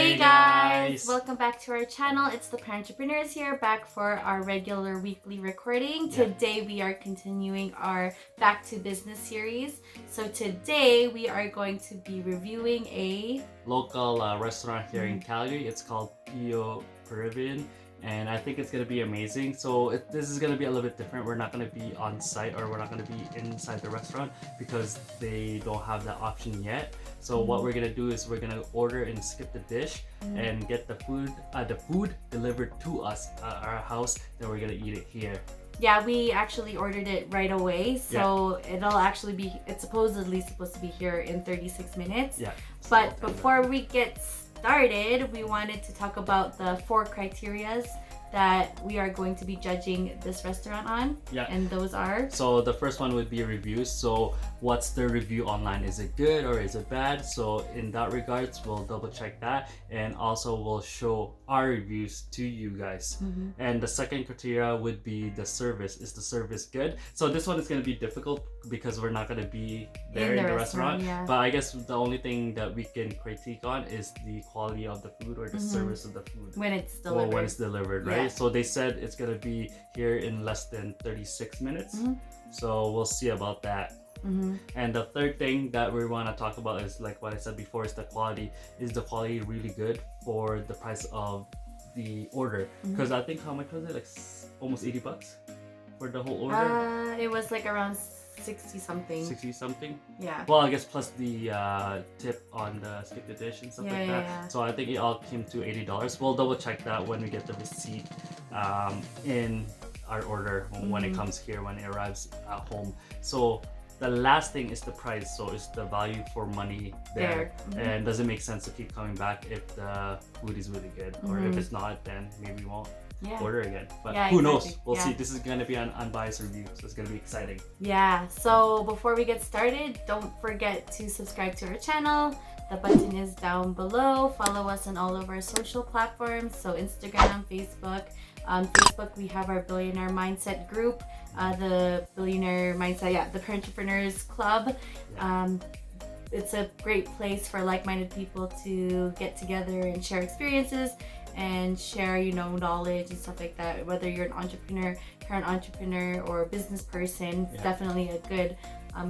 Hey guys! Welcome back to our channel. It's the Entrepreneurs here, back for our regular weekly recording. Today we are continuing our Back to Business series. So today we are going to be reviewing a local restaurant here in Calgary. It's called Pio Peruvian, and I think it's going to be amazing. So this is going to be a little bit different. We're not going to be on site, or we're not going to be inside the restaurant because they don't have that option yet. So what we're going to do is we're going to order and skip the dish and get the food delivered to us at our house. Then we're going to eat it here. Yeah, we actually ordered it right away, so it's supposedly supposed to be here in 36 minutes. Yeah. But before we get started, we wanted to talk about the 4 criterias that we are going to be judging this restaurant on. Yeah. And those are? So the first one would be reviews. So what's the review online? Is it good or is it bad? So in that regards, we'll double check that, and also we'll show our reviews to you guys. And the second criteria would be the service. Is the service good? So this one is going to be difficult because we're not going to be there in the restaurant. Yeah. But I guess the only thing that we can critique on is the quality of the food or the service of the food. When it's delivered. Or when it's delivered, right? So they said it's going to be here in less than 36 minutes. So we'll see about that. And the third thing that we want to talk about is, like what I said before, is the quality. Is the quality really good for the price of the order? Because I think, how much was it? Like almost $80 for the whole order? It was like around 60 something. 60 something? Yeah. Well, I guess plus the tip on the skip the dish and stuff like that. Yeah. So I think it all came to $80. We'll double check that when we get the receipt in our order when it comes here, when it arrives at home. So the last thing is the price. So it's the value for money there. And does it make sense to keep coming back if the food is really good? Or if it's not, then maybe we won't order again. But who knows? We'll see. This is going to be an unbiased review, so it's going to be exciting. Yeah, so before we get started, don't forget to subscribe to our channel. The button is down below. Follow us on all of our social platforms, so Instagram, Facebook. On Facebook, we have our Billionaire Mindset group, the Billionaire Mindset, the Entrepreneurs Club. It's a great place for like-minded people to get together and share experiences and share, knowledge and stuff like that. Whether you're an entrepreneur, current entrepreneur, or business person, it's definitely a good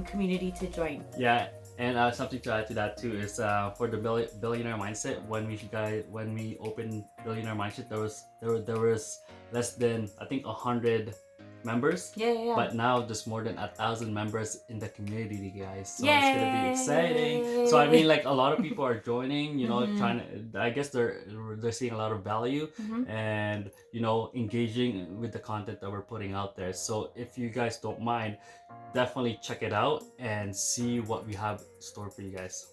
community to join. Yeah. And something to add to that too is for the Billionaire Mindset. When we opened Billionaire Mindset, there was less than, I think, 100 members. Yeah. But now there's more than 1,000 members in the community, guys. So it's gonna be exciting. So I mean, like, a lot of people are joining. Trying to. I guess they're seeing a lot of value and engaging with the content that we're putting out there. So if you guys don't mind, definitely check it out and see what we have stored for you guys.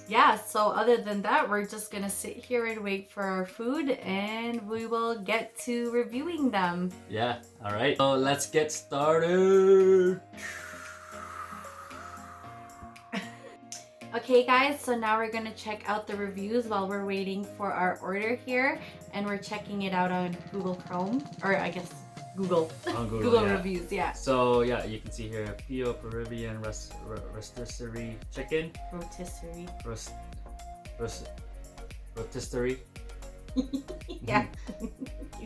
Yeah, so other than that, we're just gonna sit here and wait for our food, and we will get to reviewing them. Yeah, all right. So let's get started. Okay guys, so now we're gonna check out the reviews while we're waiting for our order here, and we're checking it out on Google Chrome, or I guess Google. On Google reviews, yeah. So yeah, you can see here Pio Peruvian rotisserie chicken. Rotisserie. Rotisserie. Yeah.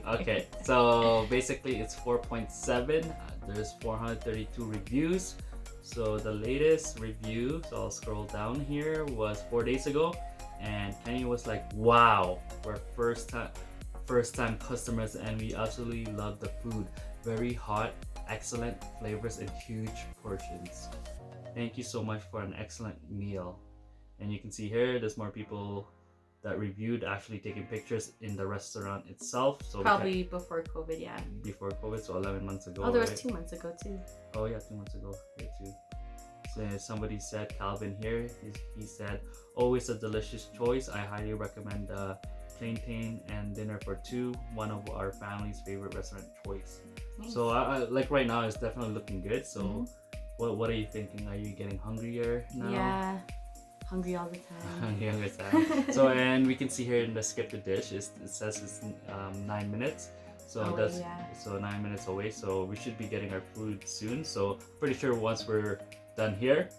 Okay, so basically it's 4.7. There's 432 reviews. So the latest review, so I'll scroll down here, was 4 days ago, and Kenny was like, "Wow, we're first time customers, and we absolutely love the food. Very hot, excellent flavors, and huge portions. Thank you so much for an excellent meal." And you can see here there's more people that reviewed, actually taking pictures in the restaurant itself. So probably before COVID, yeah. Before COVID, so 11 months ago. Oh, there was 2 months ago too. Oh yeah, 2 months ago here too. So somebody said, Calvin here, he said, "Always a delicious choice. I highly recommend plantain and dinner for 2, one of our family's favorite restaurant choice." Nice. So I like right now, it's definitely looking good. So what are you thinking? Are you getting hungrier now? Yeah, hungry all the time. Hungry all the time. So, and we can see here in the skip the dish, it says it's 9 minutes. So so 9 minutes away. So we should be getting our food soon. So pretty sure once we're done here,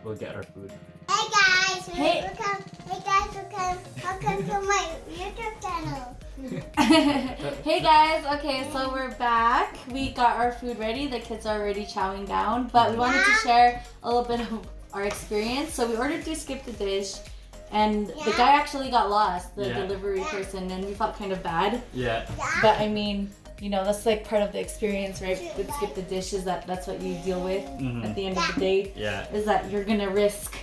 we'll get our food. Hey guys, Hey. Hey guys, we're Welcome to my YouTube channel. Hey guys, okay, so we're back. We got our food ready. The kids are already chowing down, but we wanted to share a little bit of our experience. So we ordered to skip the dish, and the guy actually got lost, the delivery person, and we felt kind of bad. Yeah. But I mean, you know, that's like part of the experience, right? With skip the dish is that's what you deal with at the end of the day. Yeah. Is that you're gonna risk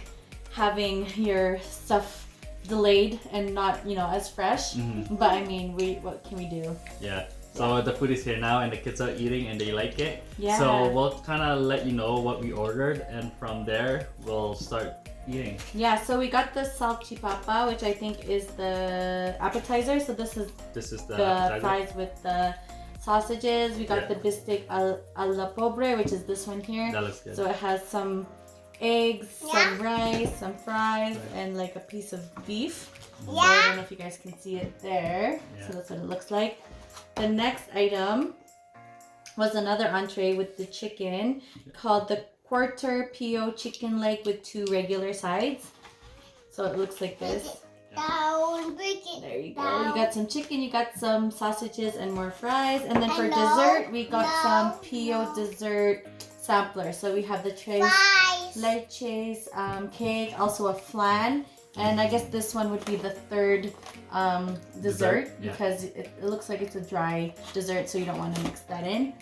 having your stuff delayed and not, you know, as fresh. But I mean, what can we do? Yeah. So the food is here now, and the kids are eating, and they like it. Yeah. So we'll kind of let you know what we ordered, and from there we'll start eating. Yeah. So we got the salchipapa, which I think is the appetizer. So this is the the fries with the sausages. We got the bistek a la pobre, which is this one here. That looks good. So it has some eggs, some rice, some fries, and like a piece of beef. So I don't know if you guys can see it there. So that's what it looks like. The next item was another entree with the chicken called the quarter Pio chicken leg with 2 regular sides. So it looks like this. There you go. You got some chicken, you got some sausages and more fries. And then for dessert, we got some Pio dessert sampler. So we have the tres leches cake, also a flan. And I guess this one would be the third dessert because it looks like it's a dry dessert, so you don't want to mix that in.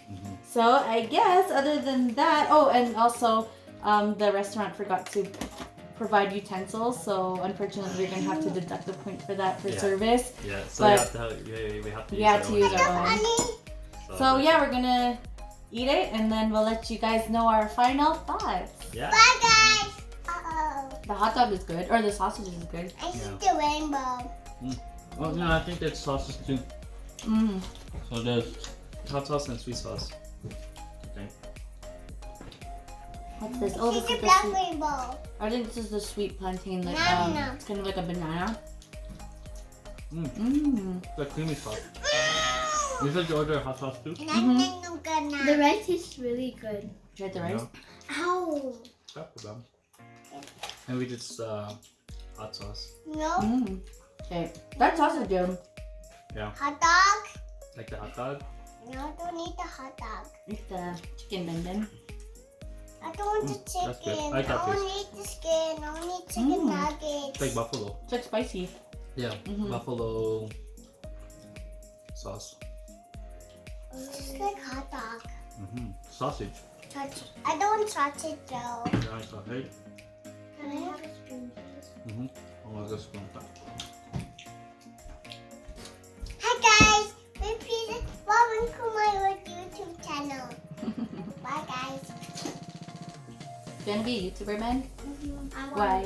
So I guess other than that, oh, and also the restaurant forgot to provide utensils, so unfortunately we're gonna have to deduct the point for that for service. Yeah, so we have to use our own. So yeah, we're gonna eat it, and then we'll let you guys know our final thoughts. Yeah. Bye guys. The hot dog is good, or the sausage is good. I see the rainbow. Well, no, I think there's sausage too. So there's hot sauce and sweet sauce. I think. What's this? Oh, this See is the the black sweet. rainbow. I think this is the sweet plantain, like it's kind of like a banana. The creamy sauce. You said you ordered hot sauce too? The rice is really good. You had the rice? Ow. And we did hot sauce. No. Okay, that sauce is good. Yeah. Hot dog. Like the hot dog? No, I don't need the hot dog. It's the chicken benden. I don't want the That's good. chicken. I I got don't this. need the skin. I need chicken nuggets. It's like buffalo. It's like spicy. Yeah, buffalo sauce. It's just like hot dog. Sausage. I don't want sausage though. Yeah, sausage. Can I have a spoon, please? Oh, that's good. Hi guys, please welcome to my YouTube channel. Bye guys. You wanna be a YouTuber, man? I want Why?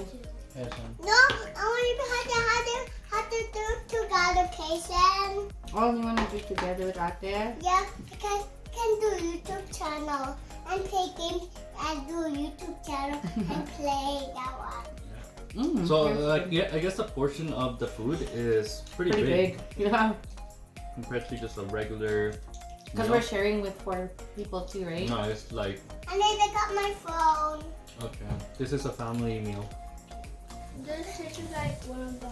to. No, I want to how to do together patient. Oh, you wanna do together with out there? Yeah, because I can do YouTube channel and play games and do YouTube channel and play that one. So, like, yeah, I guess the portion of the food is pretty big. Yeah. Compared to just a regular Because we're sharing with 4 people too, right? No, it's like... And then I got my phone. Okay. This is a family meal. This is like one of the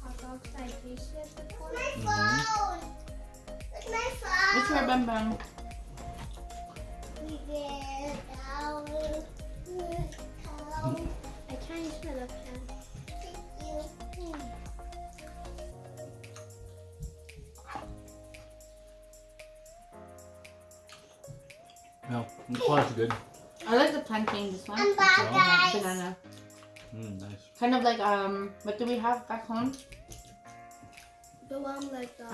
hot dogs I tasted before. My phone. It's my phone. It's your bam bam. We get out. I can't use my left hand. Thank you. No, the quality is good. I like the plantain, this one. I'm back, guys. Banana. Nice. Kind of like, what do we have back home? The one like the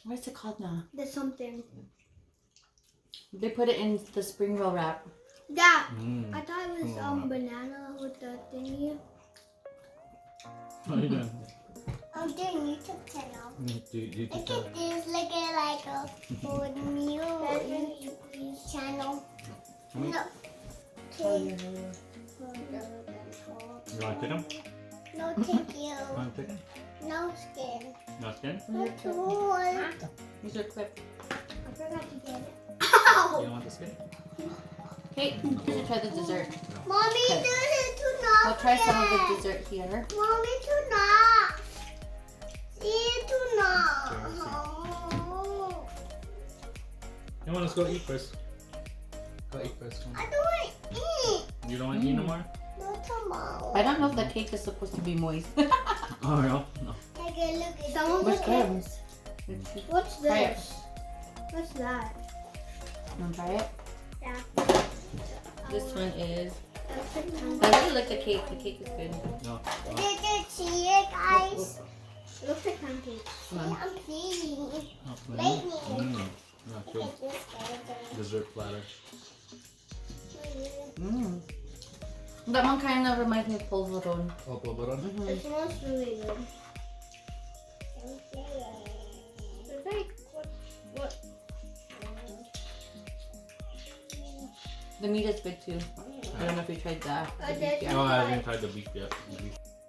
What is it called now? there's something. They put it in the spring roll wrap. That I thought it was banana with the thingy. What are you doing? I'm doing YouTube channel. YouTube Look channel. at this, like a food meal YouTube channel. No. Okay. You want chicken? No, thank you. You want chicken? No skin. No skin? No tool. Here's your clip. I forgot to get it. You don't want the skin? Okay, you should try the dessert. Mommy, Okay. this is too not. I'll try some of the dessert here. Mommy, too not. See, too not. Come on, let's go eat first. Go eat first. I don't want to eat. You don't want to eat no more? No tomorrow. I don't know if the cake is supposed to be moist. Oh, no? No. Okay, look at Someone this. What's good? What's Try it. this? What's that? You want to try it? Yeah. This one is. That's the time. I really like the cake. The cake is good. No. Did you see it, guys? It looks like pancakes. Come on. I'm pleading. Oh, Lightning. Yeah, Look cool. at this, guys. Dessert platter. Mm. That one kind of reminds me of polvoron. Oh, polvoron? Mm-hmm. It smells really good. It's like what? The meat is good too. I don't know if you tried that. I did. No, I haven't tried the beef yet.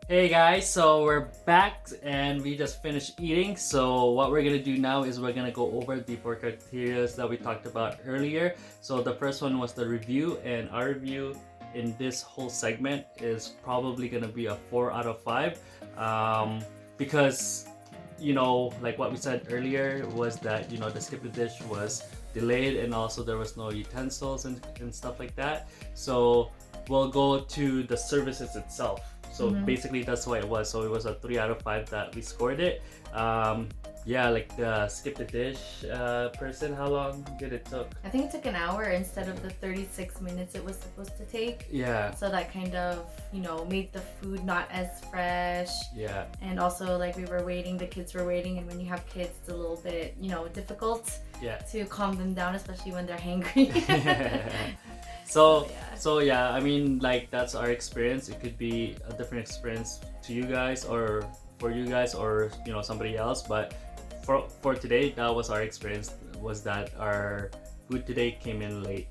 Hey guys, so we're back and we just finished eating. So what we're gonna do now is we're gonna go over the four criteria that we talked about earlier. So the first one was the review, and our review in this whole segment is probably gonna be a 4 out of 5 because you know, like what we said earlier was that, you know, the skip the dish was delayed and also there was no utensils and stuff like that. So we'll go to the services itself. So basically that's why it was. So it was a 3 out of 5 that we scored it. Yeah, like the skip the dish person, how long did it took? I think it took an hour instead of the 36 minutes it was supposed to take. Yeah. So that kind of, you know, made the food not as fresh. Yeah. And also, like, we were waiting, the kids were waiting, and when you have kids, it's a little bit, you know, difficult to calm them down, especially when they're hangry. So yeah, I mean, like, that's our experience. It could be a different experience to you guys or for you guys or, you know, somebody else, but for today, that was our experience, was that our food today came in late.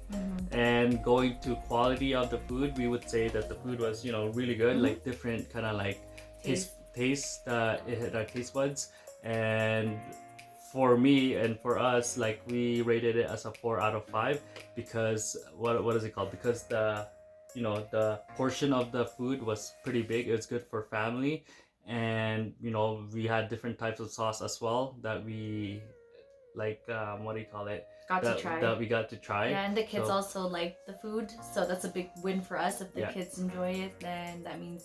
And going to quality of the food, we would say that the food was, you know, really good, like different kind of like taste it hit our taste buds. And for me and for us, like, we rated it as a 4 out of 5 because what is it called? Because the, you know, the portion of the food was pretty big. It was good for family, and you know, we had different types of sauce as well that we like. What do you call it? That we got to try. Yeah, and the kids also liked the food, so that's a big win for us. If the kids enjoy it, then that means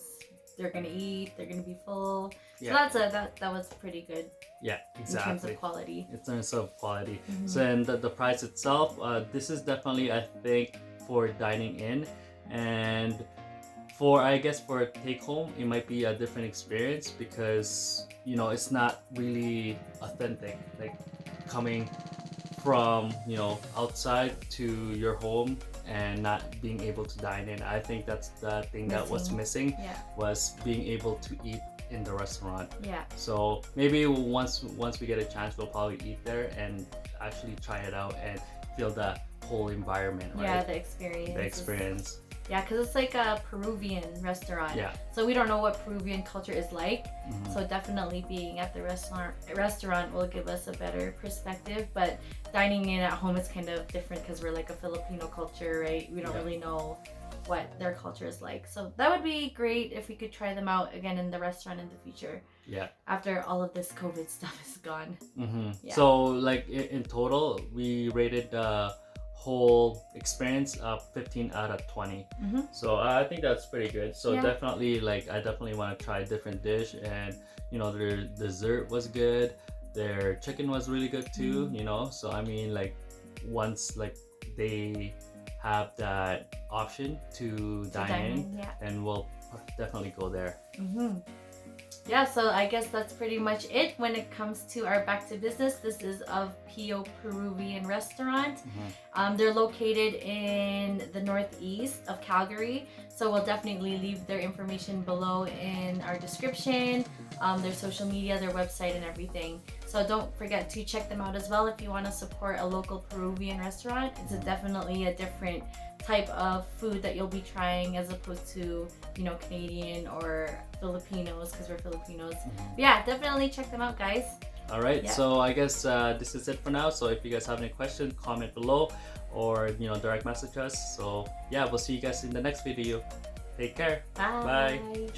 they're gonna eat, they're gonna be full. So that was pretty good. Yeah, exactly. In terms of quality. In terms of quality. So, and the price itself, this is definitely, I think, for dining in, and for, I guess, for take home, it might be a different experience because, you know, it's not really authentic, like coming from, you know, outside to your home and not being able to dine in. I think that's the thing that was missing, was being able to eat in the restaurant. Yeah. So maybe once we get a chance, we'll probably eat there and actually try it out and feel the whole environment, right? Yeah, the experience. The experience. Yeah, because it's like a Peruvian restaurant. Yeah. So we don't know what Peruvian culture is like. So definitely being at the restaurant will give us a better perspective. But dining in at home is kind of different because we're like a Filipino culture, right? We don't really know what their culture is like. So that would be great if we could try them out again in the restaurant in the future. Yeah. After all of this COVID stuff is gone. Yeah. So like in total, we rated the whole experience 15 out of 20. So I think that's pretty good. So definitely, like, I definitely want to try a different dish, and you know, their dessert was good, their chicken was really good too, you know. So I mean, like, once like they have that option to dine in, and we'll definitely go there. Yeah, so I guess that's pretty much it when it comes to our back to business. This is of Pio Peruvian restaurant. They're located in the northeast of Calgary, so we'll definitely leave their information below in our description, their social media, their website, and everything. So don't forget to check them out as well if you want to support a local Peruvian restaurant. It's definitely a different type of food that you'll be trying as opposed to, you know, Canadian or Filipinos, because we're Filipinos. But yeah, definitely check them out, guys. All right, so I guess this is it for now. So if you guys have any questions, comment below. or direct message us. So yeah, we'll see you guys in the next video. Take care. Bye. Bye.